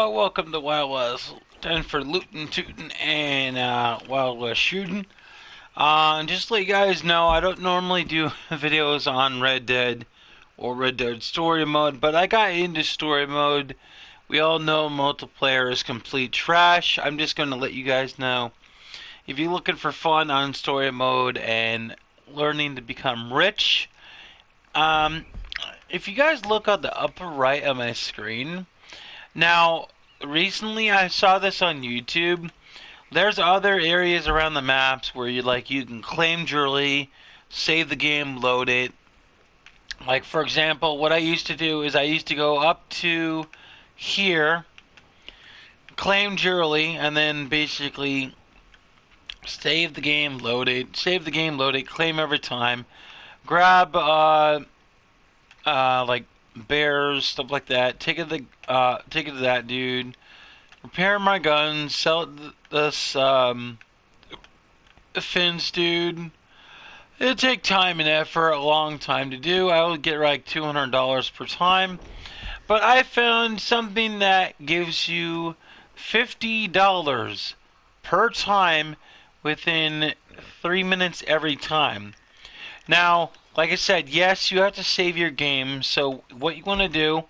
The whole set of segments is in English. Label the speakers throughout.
Speaker 1: Hello, welcome to Wild West. Time for lootin', tootin', and Wild West shooting. Just to let you guys know, I don't normally do videos on Red Dead or Red Dead Story Mode, but I got into Story Mode. We all know multiplayer is complete trash. I'm just going to let you guys know. If you're looking for fun on Story Mode and learning to become rich, if you guys look on the upper right of my screen, now, recently I saw this on YouTube. There's other areas around the maps where you can claim jewelry, save the game, load it. Like for example, what I used to do is I used to go up to here, claim jewelry, and then basically save the game, load it, save the game, load it, claim every time. Grab like bears, stuff like that. Take it to that dude. Repair my gun. Sell this fins dude. It'll take time and effort, a long time to do. I would get like $200 per time. But I found something that gives you $50 per time within 3 minutes every time. Now, like I said, yes, you have to save your game. So what you want to do,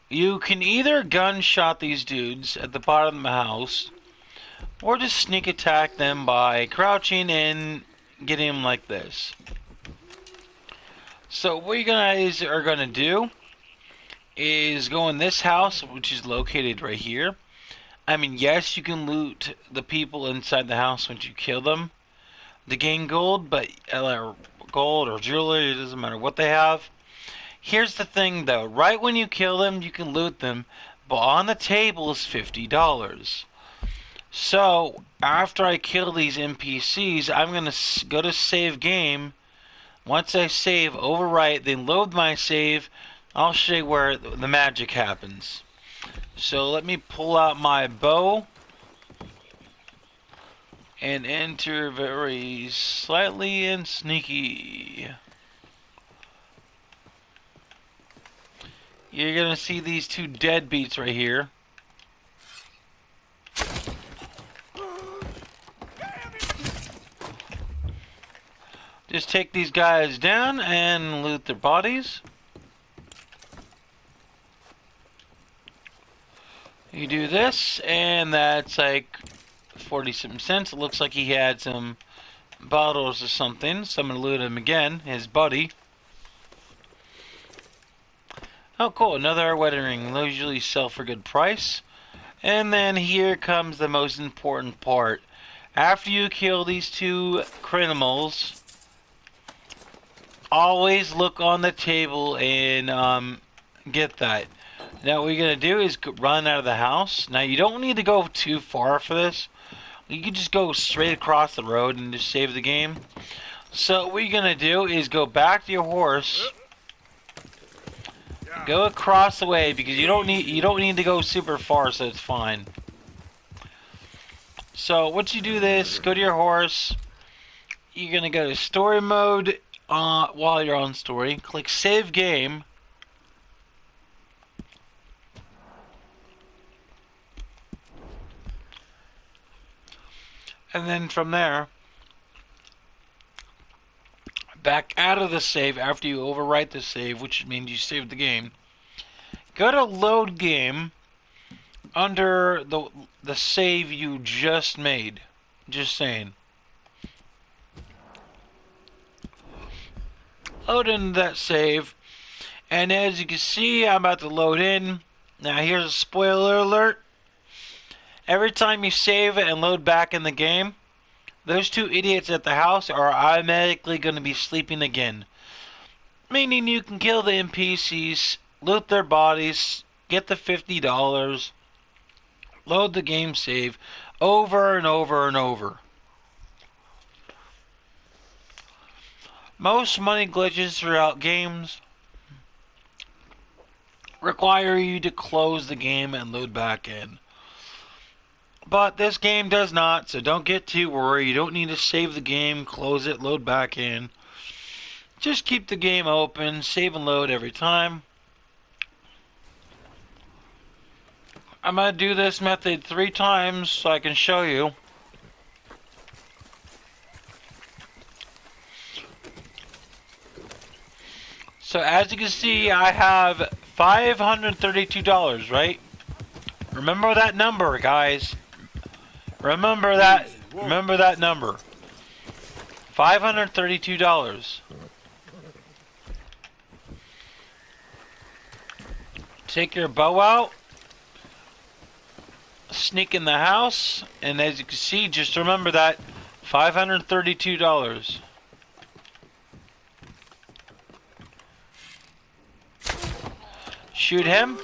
Speaker 1: you can either gunshot these dudes at the bottom of the house, or just sneak attack them by crouching and getting them like this. So what you guys are going to do is go in this house, which is located right here. I mean, yes, you can loot the people inside the house once you kill them to gain gold, but gold or jewelry, it doesn't matter what they have. Here's the thing though, right when you kill them, you can loot them, but on the table is $50. So, after I kill these NPCs, I'm going to go to save game. Once I save, overwrite, then load my save, I'll show you where the magic happens. So let me pull out my bow and enter very slightly and sneaky. You're gonna see these two deadbeats right here. Just take these guys down and loot their bodies. You do this, and that's like 40-something cents. It looks like he had some bottles or something, so I'm gonna loot him again, his buddy. Oh cool, another wedding ring. Those usually sell for a good price. And then here comes the most important part. After you kill these two criminals, always look on the table and get that. Now what you're going to do is run out of the house. Now you don't need to go too far for this. You can just go straight across the road and just save the game. So what you're going to do is go back to your horse. Go across the way because you don't need to go super far, so it's fine. So once you do this, go to your horse. You're going to go to story mode while you're on story. Click save game. And then from there, back out of the save after you overwrite the save, which means you saved the game. Go to load game under the save you just made. Just saying. Load into that save. And as you can see, I'm about to load in. Now here's a spoiler alert. Every time you save and load back in the game, those two idiots at the house are automatically going to be sleeping again. Meaning you can kill the NPCs, loot their bodies, get the $50, load the game save over and over and over. Most money glitches throughout games require you to close the game and load back in. But this game does not, so don't get too worried. You don't need to save the game, close it, load back in. Just keep the game open, save and load every time. I'm gonna do this method 3 times so I can show you. So as you can see, I have $532, right? Remember that number, guys. Remember that. Remember that number. $532. Take your bow out. Sneak in the house. And as you can see, just remember that. $532. Shoot him.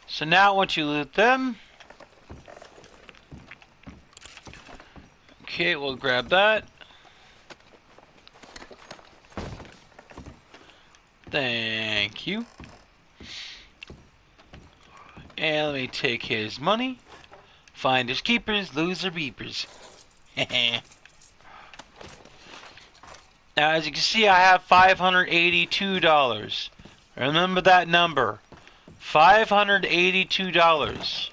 Speaker 1: So now once you loot them, okay, we'll grab that. Thank you. And let me take his money. Finders keepers, loser beepers. Now as you can see, I have $582. Remember that number. $582.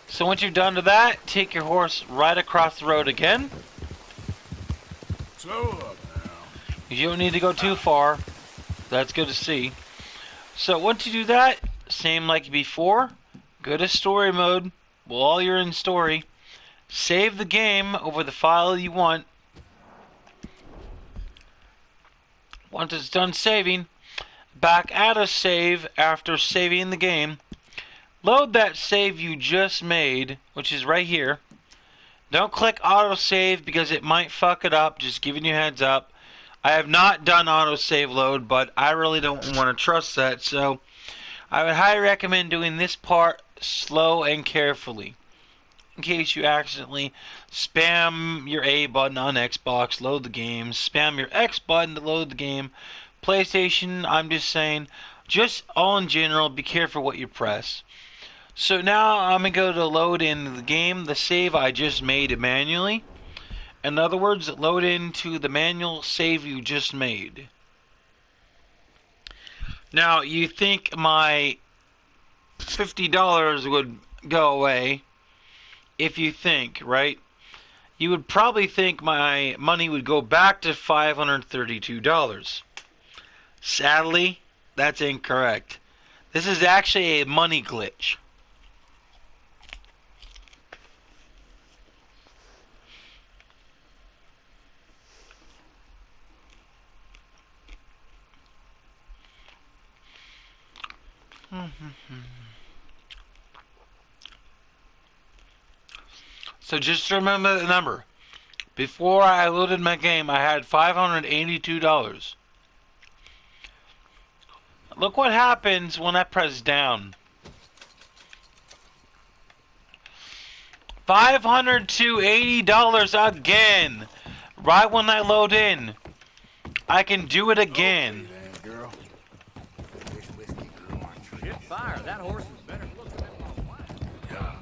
Speaker 1: So once you're done to that, take your horse right across the road again.
Speaker 2: Slow up now.
Speaker 1: You don't need to go too far. That's good to see. So once you do that, same like before, go to story mode. While you're in story, save the game over the file you want. Once it's done saving, back out of save after saving the game. Load that save you just made, which is right here. Don't click autosave because it might fuck it up, just giving you a heads up. I have not done autosave load, but I really don't want to trust that, so I would highly recommend doing this part slow and carefully. In case you accidentally spam your A button on Xbox, load the game, spam your X button to load the game. PlayStation, I'm just saying, just all in general, be careful what you press. So now I'm going to go to load in the game, the save I just made manually. In other words, load into the manual save you just made. Now, you think my $50 would go away if you think, right? You would probably think my money would go back to $532. Sadly, that's incorrect. This is actually a money glitch. So just remember the number. Before I loaded my game, I had $582. Look what happens when I press down. 500 to $80 again. Right when I load in. I can do it again.
Speaker 2: Okay, then, girl. This whiskey grew on tree.
Speaker 3: Hit fire. That horse was better looking than my wife.
Speaker 2: Yeah.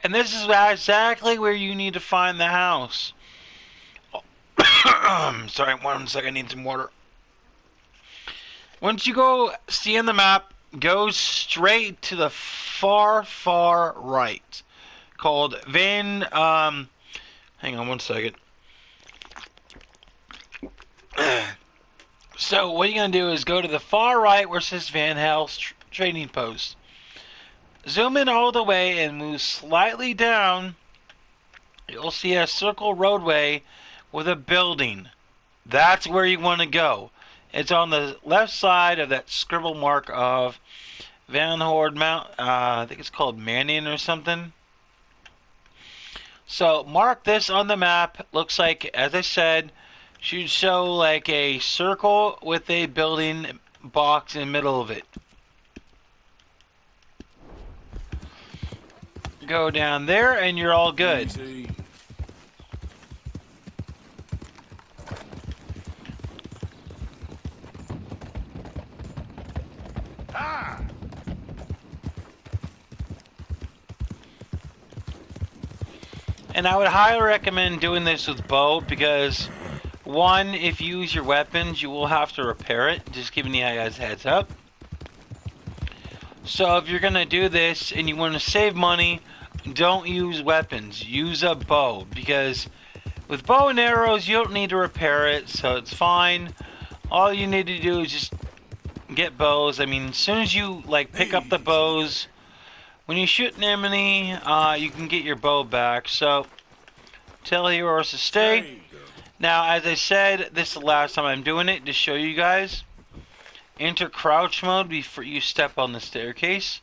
Speaker 1: And this is exactly where you need to find the house. Sorry, 1 second, I need some water. Once you go see on the map, go straight to the far, far right. Called hang on 1 second. So what you're going to do is go to the far right where it says Van Hale's Trading Post. Zoom in all the way and move slightly down. You'll see a circle roadway with a building. That's where you want to go. It's on the left side of that scribble mark of Van Horde Mount. I think it's called Manning or something. So mark this on the map. Looks like, as I said, should show like a circle with a building box in the middle of it. Go down there and you're all good.
Speaker 2: Easy.
Speaker 1: And I would highly recommend doing this with bow because, one, if you use your weapons, you will have to repair it. Just giving you guys a heads up. So if you're going to do this and you want to save money, don't use weapons. Use a bow because with bow and arrows, you don't need to repair it, so it's fine. All you need to do is just get bows. I mean, as soon as you like pick up the bows, when you shoot an enemy, you can get your bow back. So tell heroes to stay. Now, as I said, this is the last time I'm doing it to show you guys. Enter crouch mode before you step on the staircase.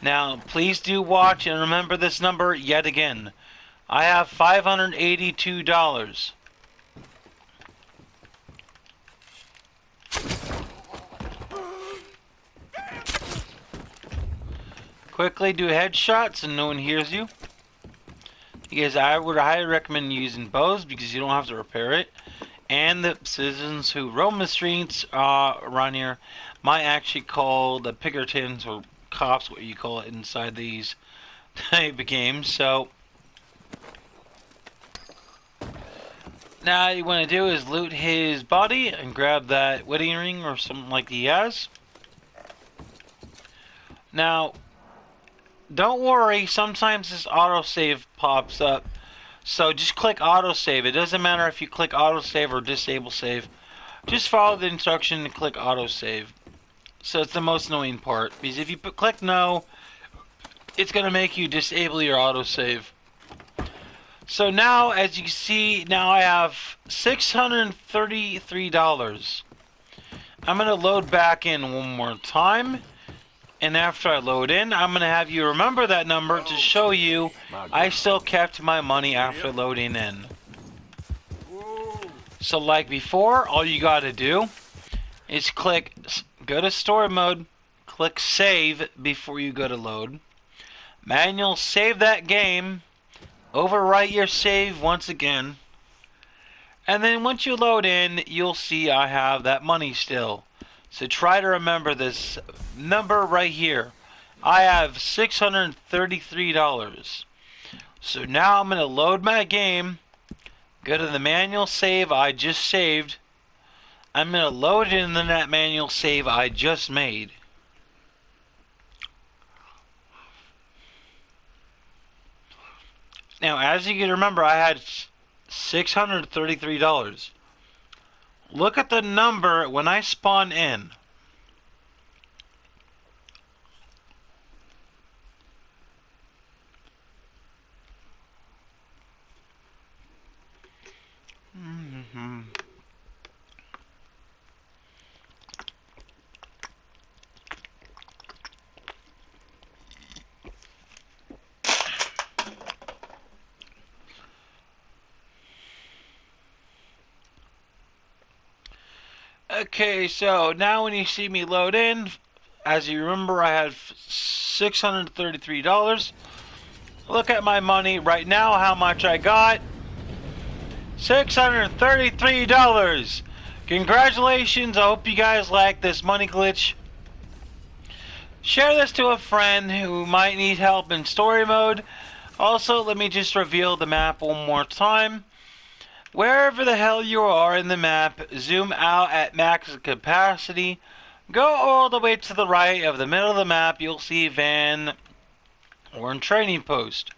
Speaker 1: Now, please do watch and remember this number yet again. I have $582. Quickly do headshots and no one hears you. Because I would highly recommend using bows because you don't have to repair it. And the citizens who roam the streets around here might actually call the Pinkertons or cops, what you call it inside these type of games. So now you want to do is loot his body and grab that wedding ring or something like he has. Now, don't worry, sometimes this autosave pops up. So just click autosave. It doesn't matter if you click autosave or disable save. Just follow the instruction and click autosave. So it's the most annoying part. Because if you click no, it's going to make you disable your autosave. So now, as you can see, now I have $633. I'm going to load back in one more time. And after I load in, I'm going to have you remember that number to show you I still kept my money after loading in. So like before, all you got to do is go to story mode, click save before you go to load. Manual save that game, overwrite your save once again. And then once you load in, you'll see I have that money still. So try to remember this number right here. I have $633. So now I'm going to load my game. Go to the manual save I just saved. I'm going to load in that manual save I just made. Now, as you can remember, I had $633. Look at the number when I spawn in. Okay, so now when you see me load in, as you remember, I had $633. Look at my money right now, how much I got. $633. Congratulations, I hope you guys like this money glitch. Share this to a friend who might need help in story mode. Also, let me just reveal the map one more time. Wherever the hell you are in the map, zoom out at max capacity. Go all the way to the right of the middle of the map, you'll see van or training post.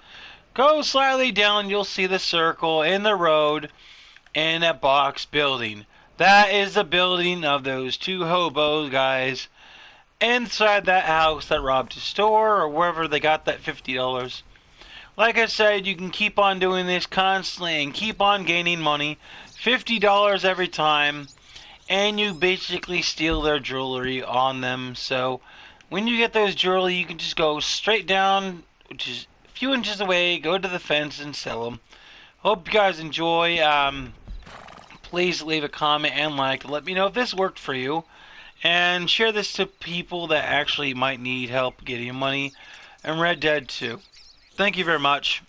Speaker 1: Go slightly down, you'll see the circle in the road and a box building. That is the building of those two hobos guys inside that house that robbed a store or wherever they got that $50. Like I said, you can keep on doing this constantly and keep on gaining money. $50 every time. And you basically steal their jewelry on them. So when you get those jewelry, you can just go straight down, which is a few inches away, go to the fence and sell them. Hope you guys enjoy. Please leave a comment and like. Let me know if this worked for you. And share this to people that actually might need help getting money. And Red Dead 2. Thank you very much.